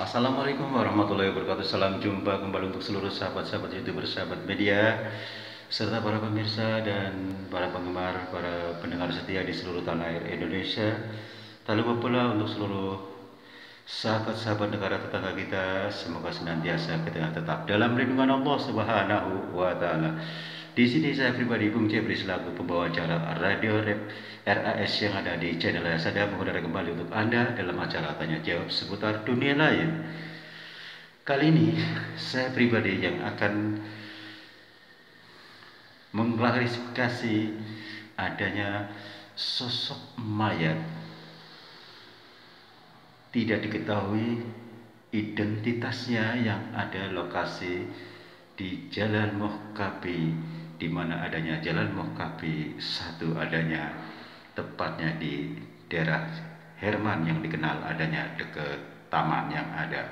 Assalamualaikum warahmatullahi wabarakatuh. Salam jumpa kembali untuk seluruh sahabat-sahabat YouTuber, sahabat media, serta para pemirsa dan para penggemar, para pendengar setia di seluruh tanah air Indonesia. Tak lupa pula untuk seluruh sahabat-sahabat negara tetangga kita, semoga senantiasa kita tetap dalam lindungan Allah Subhanahu wa taala. Di sini saya pribadi Bung Jebri selaku pembawa acara Radio Rap RAS yang ada di channel saya mengudara kembali untuk Anda dalam acara tanya jawab seputar dunia lain. Kali ini saya pribadi yang akan mengklarifikasi adanya sosok mayat tidak diketahui identitasnya yang ada lokasi di Jalan Mokapi, di mana adanya Jalan Mokapi satu adanya tepatnya di daerah Herman yang dikenal adanya dekat taman yang ada.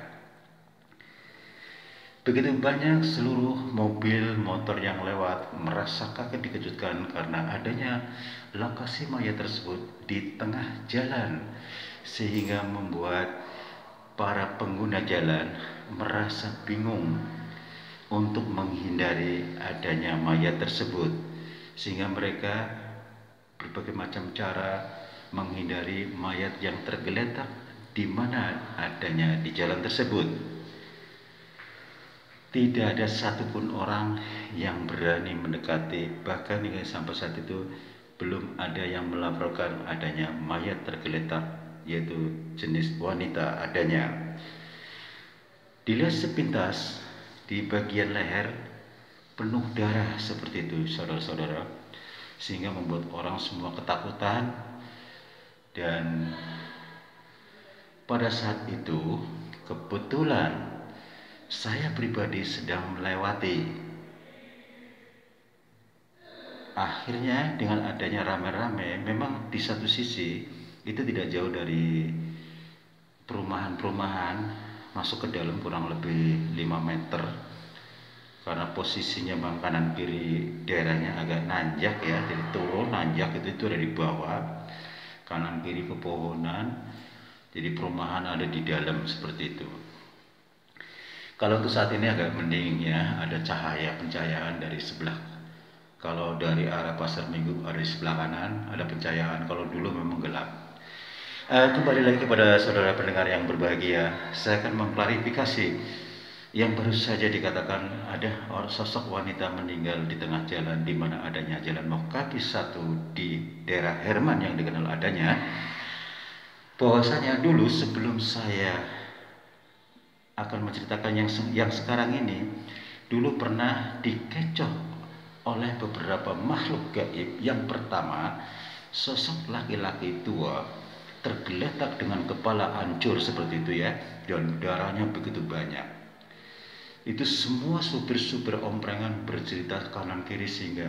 Begitu banyak seluruh mobil motor yang lewat merasa kaget dikejutkan karena adanya lokasi mayat tersebut di tengah jalan, sehingga membuat para pengguna jalan merasa bingung untuk menghindari adanya mayat tersebut, sehingga mereka berbagai macam cara menghindari mayat yang tergeletak di mana adanya di jalan tersebut. Tidak ada satupun orang yang berani mendekati, bahkan hingga sampai saat itu belum ada yang melaporkan adanya mayat tergeletak, yaitu jenis wanita adanya. Dilihat sepintas di bagian leher penuh darah seperti itu, saudara-saudara, sehingga membuat orang semua ketakutan. Dan pada saat itu kebetulan saya pribadi sedang melewati. Akhirnya dengan adanya rame-rame, memang di satu sisi itu tidak jauh dari perumahan-perumahan, masuk ke dalam kurang lebih 5 meter, karena posisinya memang kanan kiri daerahnya agak nanjak ya, jadi turun nanjak itu ada di bawah, kanan kiri pepohonan, jadi perumahan ada di dalam seperti itu. Kalau untuk saat ini agak mending ya, ada cahaya pencahayaan dari sebelah. Kalau dari arah Pasar Minggu ada di sebelah kanan, ada pencahayaan. Kalau dulu memang gelap. Kembali lagi kepada saudara pendengar yang berbahagia, saya akan mengklarifikasi yang baru saja dikatakan ada sosok wanita meninggal di tengah jalan, di mana adanya Jalan Mokapi 1 di daerah Herman yang dikenal adanya. Bahwasanya dulu sebelum saya akan menceritakan yang sekarang ini, dulu pernah dikecoh oleh beberapa makhluk gaib. Yang pertama, sosok laki-laki tua tergeletak dengan kepala hancur seperti itu ya, dan darahnya begitu banyak. Itu semua supir-supir omprengan bercerita kanan kiri, sehingga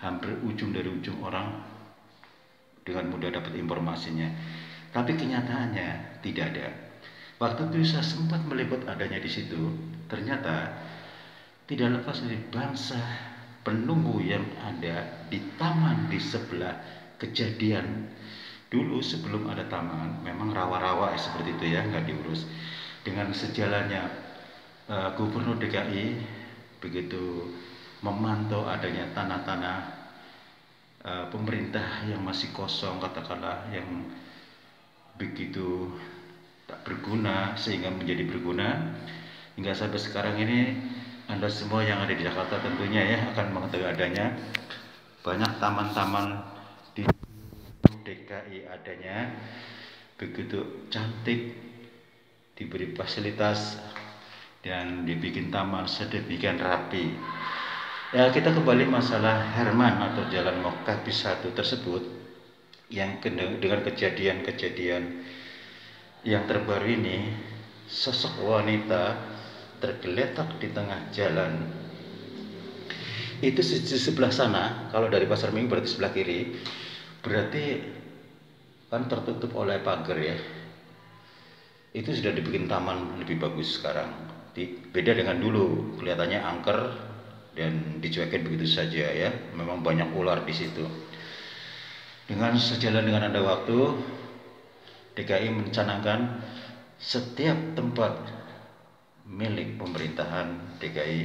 hampir ujung dari ujung orang dengan mudah dapat informasinya. Tapi kenyataannya tidak ada. Waktu itu saya sempat meliput adanya di situ, ternyata tidak lepas dari bangsa penunggu yang ada di taman di sebelah kejadian. Dulu sebelum ada taman, memang rawa-rawa seperti itu ya, nggak diurus. Dengan sejalannya Gubernur DKI begitu memantau adanya tanah-tanah pemerintah yang masih kosong, katakanlah yang begitu tak berguna sehingga menjadi berguna, hingga sampai sekarang ini Anda semua yang ada di Jakarta tentunya ya akan mengetahui adanya banyak taman-taman di DKI adanya begitu cantik, diberi fasilitas dan dibikin taman sedemikian rapi. Ya, kita kembali masalah Herman atau Jalan Mokapi 1 tersebut, yang dengan kejadian-kejadian yang terbaru ini, sosok wanita tergeletak di tengah jalan. Itu di sebelah sana, kalau dari Pasar Minggu berarti sebelah kiri, berarti kan tertutup oleh pagar ya. Itu sudah dibikin taman lebih bagus sekarang. Beda dengan dulu, kelihatannya angker dan dicuekin begitu saja ya. Memang banyak ular di situ. Dengan sejalan dengan ada waktu, DKI mencanangkan setiap tempat milik pemerintahan DKI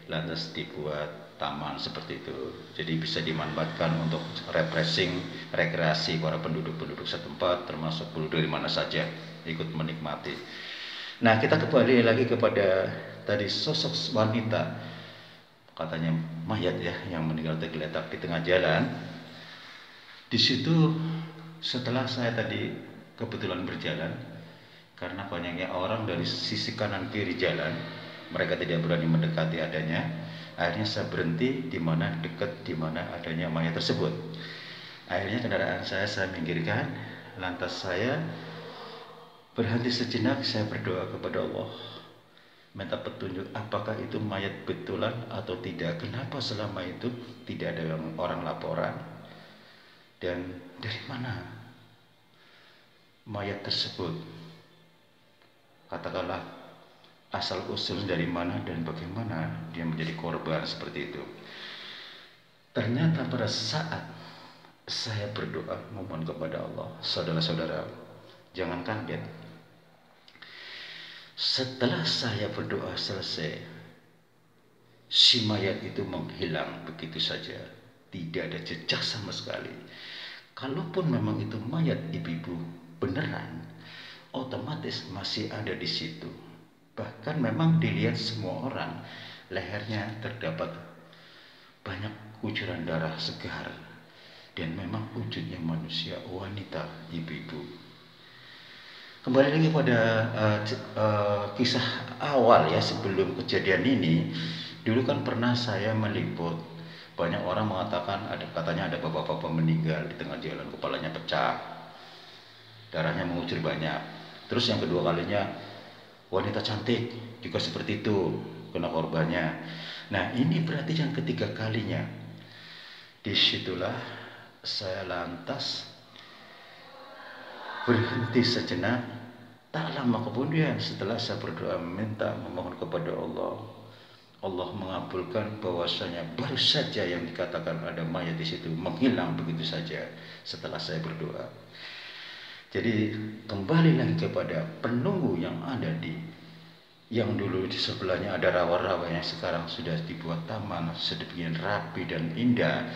lantas dibuat taman seperti itu. Jadi bisa dimanfaatkan untuk refreshing, rekreasi para penduduk-penduduk setempat, termasuk penduduk dari mana saja ikut menikmati. Nah, kita kembali lagi kepada tadi sosok wanita, katanya mayat ya, yang meninggal tergeletak di tengah jalan. Di situ setelah saya tadi kebetulan berjalan, karena banyaknya orang dari sisi kanan kiri jalan, mereka tidak berani mendekati adanya. Akhirnya saya berhenti di mana dekat di mana adanya mayat tersebut. Akhirnya kendaraan saya minggirkan, lantas saya berhenti sejenak, saya berdoa kepada Allah, minta petunjuk apakah itu mayat betulan atau tidak. Kenapa selama itu tidak ada orang laporan, dan dari mana mayat tersebut, katakanlah asal usul dari mana dan bagaimana dia menjadi korban seperti itu. Ternyata pada saat saya berdoa memohon kepada Allah, saudara-saudara jangan kaget, setelah saya berdoa selesai, si mayat itu menghilang begitu saja, tidak ada jejak sama sekali. Kalaupun memang itu mayat ibu-ibu beneran, otomatis masih ada di situ. Bahkan memang dilihat semua orang, lehernya terdapat banyak kucuran darah segar, dan memang wujudnya manusia, wanita, ibu-ibu. Kembali lagi pada kisah awal ya, sebelum kejadian ini. Dulu kan pernah saya meliput, banyak orang mengatakan katanya ada bapak-bapak meninggal di tengah jalan, kepalanya pecah, darahnya mengucur banyak. Terus yang kedua kalinya wanita cantik juga seperti itu kena korbannya. Nah, ini berarti yang ketiga kalinya. Disitulah saya lantas berhenti sejenak. Tak lama kemudian setelah saya berdoa meminta memohon kepada Allah, Allah mengabulkan bahwasanya baru saja yang dikatakan ada mayat di situ menghilang begitu saja setelah saya berdoa. Jadi kembali lagi kepada penunggu yang ada yang dulu di sebelahnya ada rawa-rawa yang sekarang sudah dibuat taman sedemikian rapi dan indah.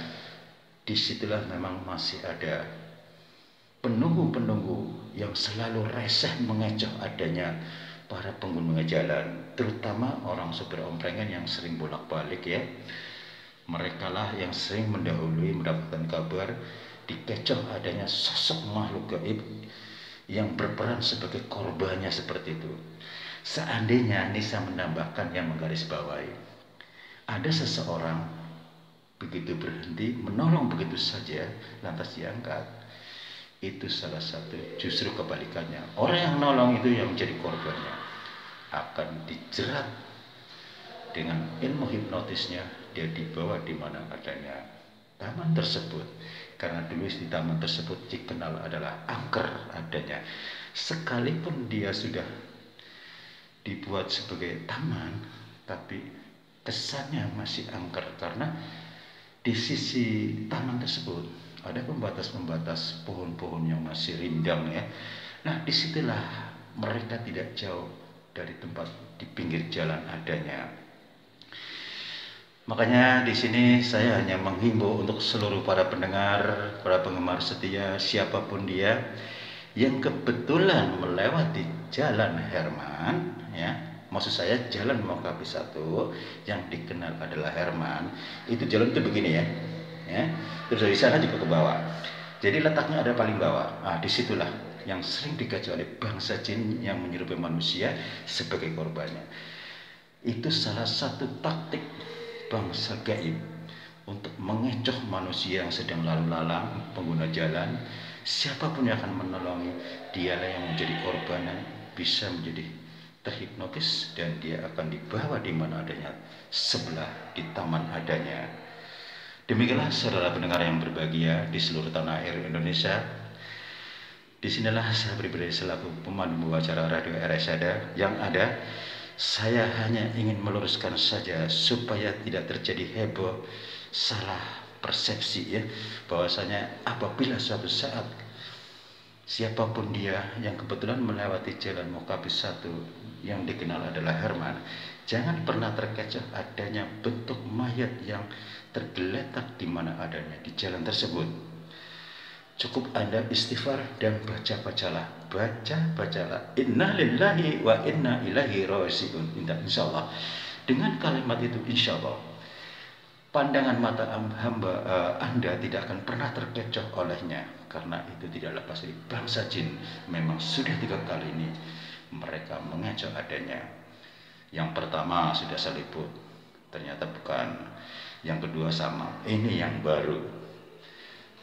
Disitulah memang masih ada penunggu-penunggu yang selalu reseh mengecoh adanya para pengguna jalan, terutama orang sopir omprengan yang sering bolak-balik ya. Mereka lah yang sering mendahului mendapatkan kabar dikecoh adanya sosok makhluk gaib yang berperan sebagai korbannya seperti itu. Seandainya Nisa menambahkan yang menggarisbawahi, ada seseorang begitu berhenti menolong begitu saja lantas diangkat, itu salah satu justru kebalikannya. Orang yang nolong itu yang menjadi korbannya akan dijerat dengan ilmu hipnotisnya. Dia dibawa di mana adanya taman tersebut, karena dulu di taman tersebut dikenal adalah angker adanya. Sekalipun dia sudah dibuat sebagai taman, tapi kesannya masih angker karena di sisi taman tersebut ada pembatas-pembatas pohon-pohon yang masih rindang ya. Nah, disitulah mereka tidak jauh dari tempat di pinggir jalan adanya. Makanya di sini saya hanya menghimbau untuk seluruh para pendengar, para penggemar setia, siapapun dia yang kebetulan melewati Jalan Herman ya. Maksud saya jalan Mokapi 1 yang dikenal adalah Herman. Itu jalan itu begini ya. Terus dari sana juga ke bawah. Jadi letaknya ada paling bawah. Nah, disitulah yang sering dikaji oleh bangsa jin yang menyerupai manusia sebagai korbannya. Itu salah satu taktik bangsa gaib untuk mengecoh manusia yang sedang lalu lalang, pengguna jalan. Siapapun yang akan menolongi, dialah yang menjadi korbannya, bisa menjadi terhipnotis dan dia akan dibawa di mana adanya, sebelah di taman adanya. Demikianlah saudara pendengar yang berbahagia di seluruh tanah air Indonesia. Disinilah saya pribadi selaku pemandu acara Radio RSADA yang ada. Saya hanya ingin meluruskan saja supaya tidak terjadi heboh, salah persepsi ya, bahwasanya apabila suatu saat siapapun dia yang kebetulan melewati jalan Mokabis 1 yang dikenal adalah Herman, jangan pernah terkecoh adanya bentuk mayat yang tergeletak di mana adanya di jalan tersebut. Cukup Anda istighfar dan bacalah inna lillahi wa inna ilaihi raji'un. Insya Allah dengan kalimat itu, insya Allah pandangan mata Anda tidak akan pernah terkecoh olehnya, karena itu tidak lepas dari bangsa jin. Memang sudah 3 kali ini mereka mengecoh adanya. Yang pertama sudah saya liput, ternyata bukan. Yang kedua sama, ini yang baru.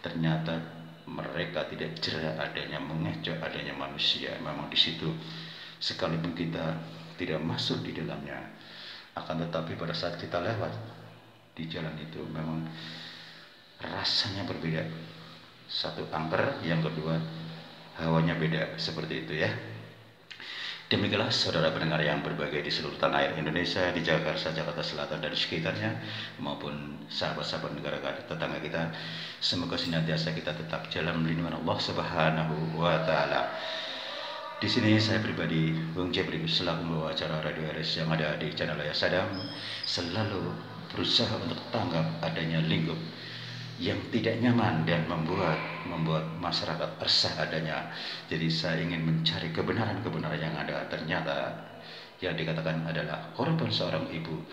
Ternyata mereka tidak jerak adanya mengecoh adanya manusia. Memang di situ sekalipun kita tidak masuk di dalamnya, akan tetapi pada saat kita lewat di jalan itu memang rasanya berbeda. Satu angker, yang kedua hawanya beda, seperti itu ya. Demikianlah saudara pendengar yang berbahagia di seluruh tanah air Indonesia, di Jakarta Selatan dan sekitarnya, maupun sahabat-sahabat negara tetangga kita. Semoga senantiasa kita tetap dalam lindungan Allah Subhanahu wa Ta'ala. Di sini saya pribadi, Bung Jebri, selaku membawa acara Radio RS yang ada di channel Layar Sadam, selalu berusaha untuk tanggap adanya lingkup yang tidak nyaman dan membuat masyarakat resah adanya. Jadi saya ingin mencari kebenaran yang ada. Ternyata yang dikatakan adalah korban seorang ibu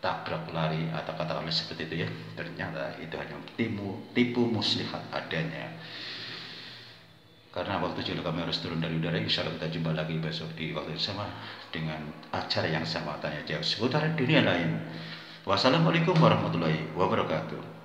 tabrak lari atau katakanlah seperti itu ya. Ternyata itu hanya tipu muslihat adanya. Karena waktu juga kami harus turun dari udara. Insya Allah kita jumpa lagi besok di waktu yang sama dengan acara yang sama, tanya jawab seputar dunia lain. Wassalamualaikum warahmatullahi wabarakatuh.